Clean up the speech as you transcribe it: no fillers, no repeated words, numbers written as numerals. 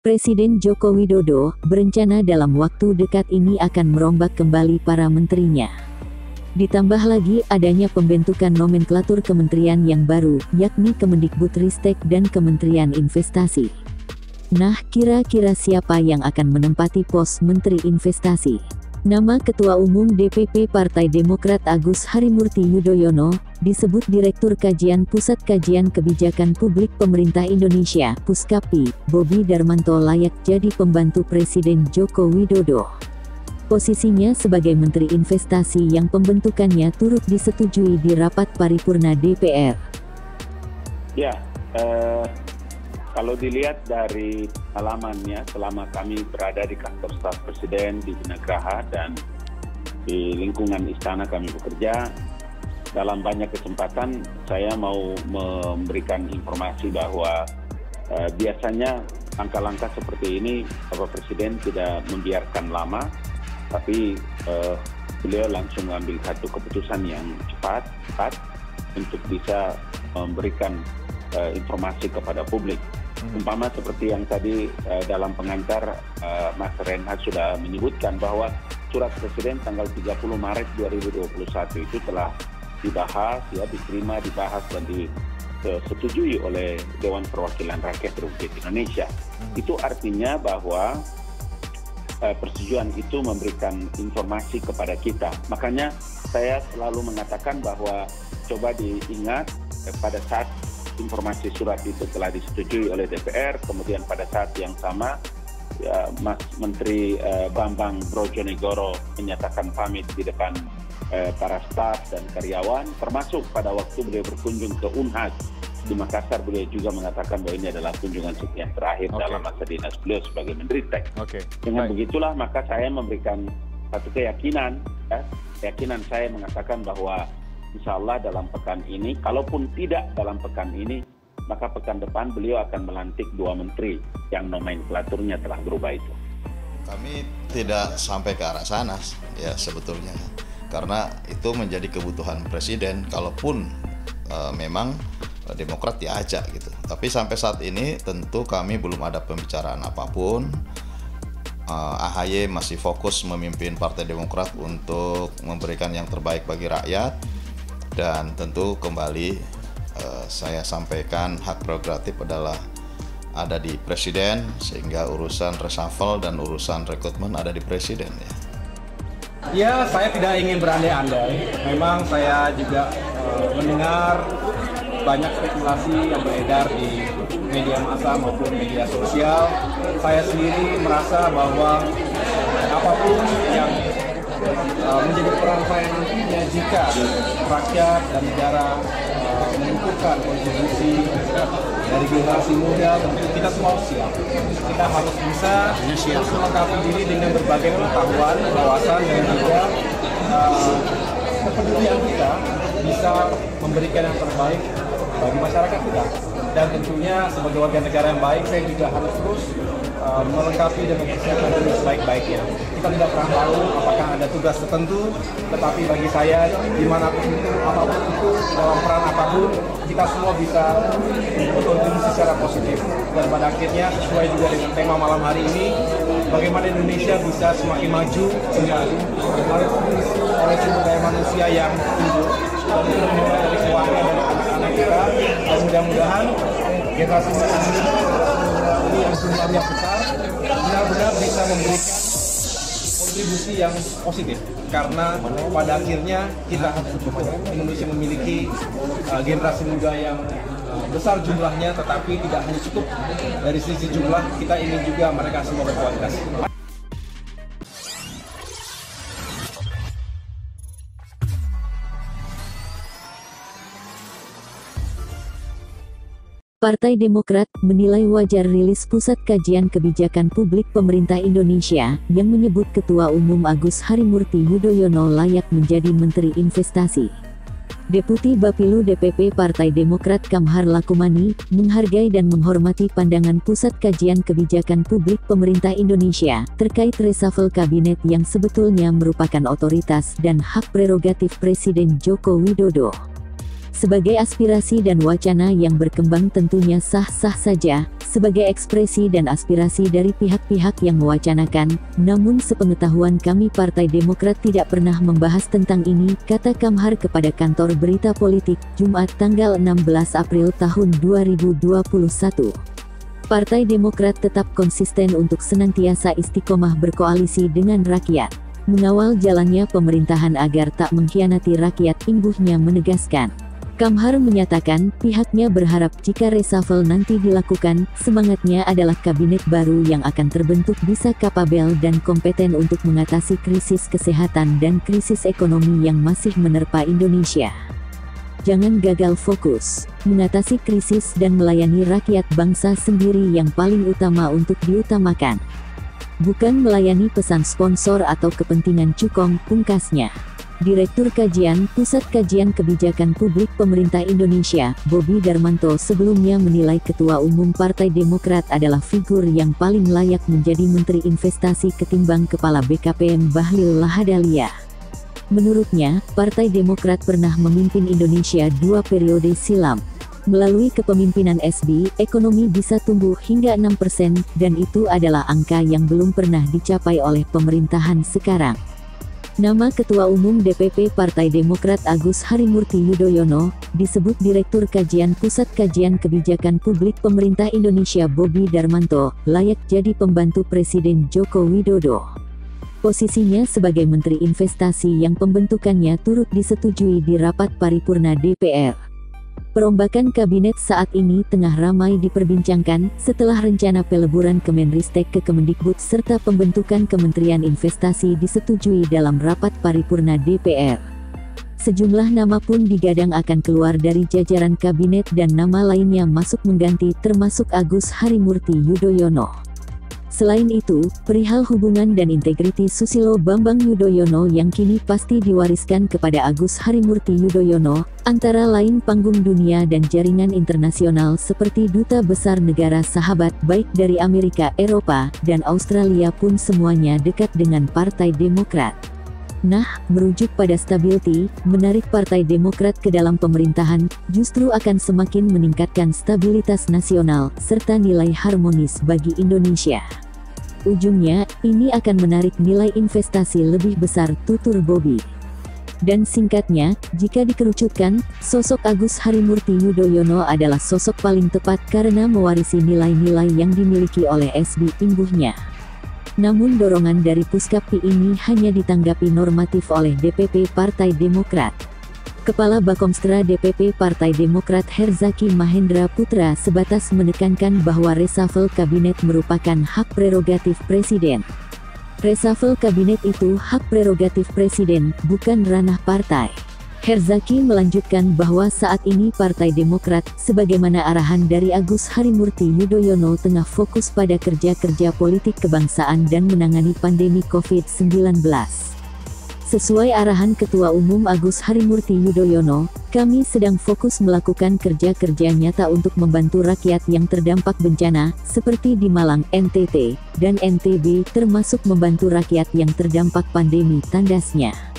Presiden Joko Widodo berencana dalam waktu dekat ini akan merombak kembali para menterinya. Ditambah lagi adanya pembentukan nomenklatur kementerian yang baru, yakni Kemendikbudristek dan Kementerian Investasi. Nah, kira-kira siapa yang akan menempati pos Menteri Investasi? Nama Ketua Umum DPP Partai Demokrat Agus Harimurti Yudhoyono disebut Direktur Kajian Pusat Kajian Kebijakan Publik Pemerintah Indonesia (Puskapi), Bobi Darmanto layak jadi pembantu Presiden Joko Widodo. Posisinya sebagai Menteri Investasi yang pembentukannya turut disetujui di rapat paripurna DPR. Ya, kalau dilihat dari pengalamannya selama kami berada di kantor staf presiden di Binagraha dan di lingkungan istana kami bekerja, dalam banyak kesempatan saya mau memberikan informasi bahwa biasanya langkah-langkah seperti ini Bapak Presiden tidak membiarkan lama, tapi beliau langsung mengambil satu keputusan yang cepat untuk bisa memberikan informasi kepada publik. Umpama seperti yang tadi dalam pengantar Mas Reinhardt sudah menyebutkan bahwa surat Presiden tanggal 30 Maret 2021 itu telah dibahas, diterima, dibahas dan disetujui oleh Dewan Perwakilan Rakyat Republik Indonesia. Itu artinya bahwa persetujuan itu memberikan informasi kepada kita. Makanya saya selalu mengatakan bahwa coba diingat pada saat informasi surat itu telah disetujui oleh DPR, kemudian pada saat yang sama Mas Menteri Bambang Brojonegoro menyatakan pamit di depan para staf dan karyawan, termasuk pada waktu beliau berkunjung ke Unhas di Makassar, beliau juga mengatakan bahwa ini adalah kunjungan sekian terakhir dalam masa dinas beliau sebagai Menteri Tek. Dengan begitulah maka saya memberikan satu keyakinan, keyakinan saya mengatakan bahwa insya Allah dalam pekan ini, kalaupun tidak dalam pekan ini, maka pekan depan beliau akan melantik 2 menteri yang nomenklaturnya telah berubah itu. Kami tidak sampai ke arah sana ya sebetulnya, karena itu menjadi kebutuhan Presiden, kalaupun memang Demokrat diajak gitu. Tapi sampai saat ini tentu kami belum ada pembicaraan apapun. AHY masih fokus memimpin Partai Demokrat untuk memberikan yang terbaik bagi rakyat. Dan tentu kembali saya sampaikan hak prerogatif adalah ada di Presiden, sehingga urusan reshuffle dan urusan rekrutmen ada di Presiden ya. Ya, saya tidak ingin berandai-andai. Memang saya juga mendengar banyak spekulasi yang beredar di media massa maupun media sosial. Saya sendiri merasa bahwa apapun yang menjadi peran saya nantinya jika rakyat dan negara membutuhkan kontribusi dari generasi muda, tentu kita semua siap. Kita harus bisa terus melengkapi diri dengan berbagai pengetahuan, wawasan dan juga kepedulian kita bisa memberikan yang terbaik bagi masyarakat kita. Dan tentunya sebagai warga negara yang baik, saya juga harus terus melengkapi dan mempersiapkan diri sebaik-baiknya. Kita tidak pernah tahu apakah ada tugas tertentu, tetapi bagi saya dimanapun itu, apapun itu, dalam peran apapun, kita semua bisa berkontribusi secara positif. Dan pada akhirnya sesuai juga dengan tema malam hari ini, bagaimana Indonesia bisa semakin maju kembali oleh sumber daya manusia yang tumbuh, dan itu dimulai dari keluarga dan anak-anak kita. Dan mudah-mudahan generasi muda ini yang jumlahnya besar benar-benar bisa memberikan kontribusi yang positif, karena pada akhirnya kita Indonesia memiliki generasi muda yang besar jumlahnya, tetapi tidak hanya cukup dari sisi jumlah, kita ingin juga mereka semua berkualitas. Partai Demokrat menilai wajar rilis Pusat Kajian Kebijakan Publik Pemerintah Indonesia yang menyebut Ketua Umum Agus Harimurti Yudhoyono layak menjadi Menteri Investasi. Deputi Bapilu DPP Partai Demokrat Kamhar Lakumani menghargai dan menghormati pandangan Pusat Kajian Kebijakan Publik Pemerintah Indonesia terkait reshuffle kabinet yang sebetulnya merupakan otoritas dan hak prerogatif Presiden Joko Widodo. Sebagai aspirasi dan wacana yang berkembang tentunya sah-sah saja, sebagai ekspresi dan aspirasi dari pihak-pihak yang mewacanakan. Namun sepengetahuan kami Partai Demokrat tidak pernah membahas tentang ini, kata Kamhar kepada kantor berita politik, Jumat tanggal 16 April tahun 2021. Partai Demokrat tetap konsisten untuk senantiasa istiqomah berkoalisi dengan rakyat, mengawal jalannya pemerintahan agar tak mengkhianati rakyat, imbuhnya menegaskan. Kamhar menyatakan pihaknya berharap jika reshuffle nanti dilakukan, semangatnya adalah kabinet baru yang akan terbentuk bisa kapabel dan kompeten untuk mengatasi krisis kesehatan dan krisis ekonomi yang masih menerpa Indonesia. Jangan gagal fokus, mengatasi krisis dan melayani rakyat bangsa sendiri yang paling utama untuk diutamakan. Bukan melayani pesan sponsor atau kepentingan cukong, pungkasnya. Direktur Kajian Pusat Kajian Kebijakan Publik Pemerintah Indonesia, Bobi Darmanto sebelumnya menilai Ketua Umum Partai Demokrat adalah figur yang paling layak menjadi Menteri Investasi ketimbang Kepala BKPM Bahlil Lahadalia. Menurutnya, Partai Demokrat pernah memimpin Indonesia 2 periode silam. Melalui kepemimpinan SB, ekonomi bisa tumbuh hingga 6% dan itu adalah angka yang belum pernah dicapai oleh pemerintahan sekarang. Nama Ketua Umum DPP Partai Demokrat Agus Harimurti Yudhoyono, disebut Direktur Kajian Pusat Kajian Kebijakan Publik Pemerintah Indonesia Bobi Darmanto, layak jadi pembantu Presiden Joko Widodo. Posisinya sebagai Menteri Investasi yang pembentukannya turut disetujui di rapat paripurna DPR. Perombakan kabinet saat ini tengah ramai diperbincangkan setelah rencana peleburan Kemenristek ke Kemendikbud serta pembentukan Kementerian Investasi disetujui dalam rapat paripurna DPR. Sejumlah nama pun digadang akan keluar dari jajaran kabinet dan nama lainnya masuk mengganti termasuk Agus Harimurti Yudhoyono. Selain itu, perihal hubungan dan integriti Susilo Bambang Yudhoyono yang kini pasti diwariskan kepada Agus Harimurti Yudhoyono, antara lain panggung dunia dan jaringan internasional seperti duta besar negara sahabat baik dari Amerika, Eropa, dan Australia pun semuanya dekat dengan Partai Demokrat. Nah, merujuk pada stability, menarik Partai Demokrat ke dalam pemerintahan, justru akan semakin meningkatkan stabilitas nasional, serta nilai harmonis bagi Indonesia. Ujungnya, ini akan menarik nilai investasi lebih besar, tutur Bobi. Dan singkatnya, jika dikerucutkan, sosok Agus Harimurti Yudhoyono adalah sosok paling tepat karena mewarisi nilai-nilai yang dimiliki oleh SB, imbuhnya. Namun dorongan dari Puskapti ini hanya ditanggapi normatif oleh DPP Partai Demokrat. Kepala Bakomstra DPP Partai Demokrat Herzaki Mahendra Putra sebatas menekankan bahwa reshuffle kabinet merupakan hak prerogatif Presiden. Reshuffle kabinet itu hak prerogatif Presiden, bukan ranah partai. Herzaki melanjutkan bahwa saat ini Partai Demokrat, sebagaimana arahan dari Agus Harimurti Yudhoyono, tengah fokus pada kerja-kerja politik kebangsaan dan menangani pandemi COVID-19. Sesuai arahan Ketua Umum Agus Harimurti Yudhoyono, kami sedang fokus melakukan kerja-kerja nyata untuk membantu rakyat yang terdampak bencana, seperti di Malang, NTT, dan NTB, termasuk membantu rakyat yang terdampak pandemi, tandasnya.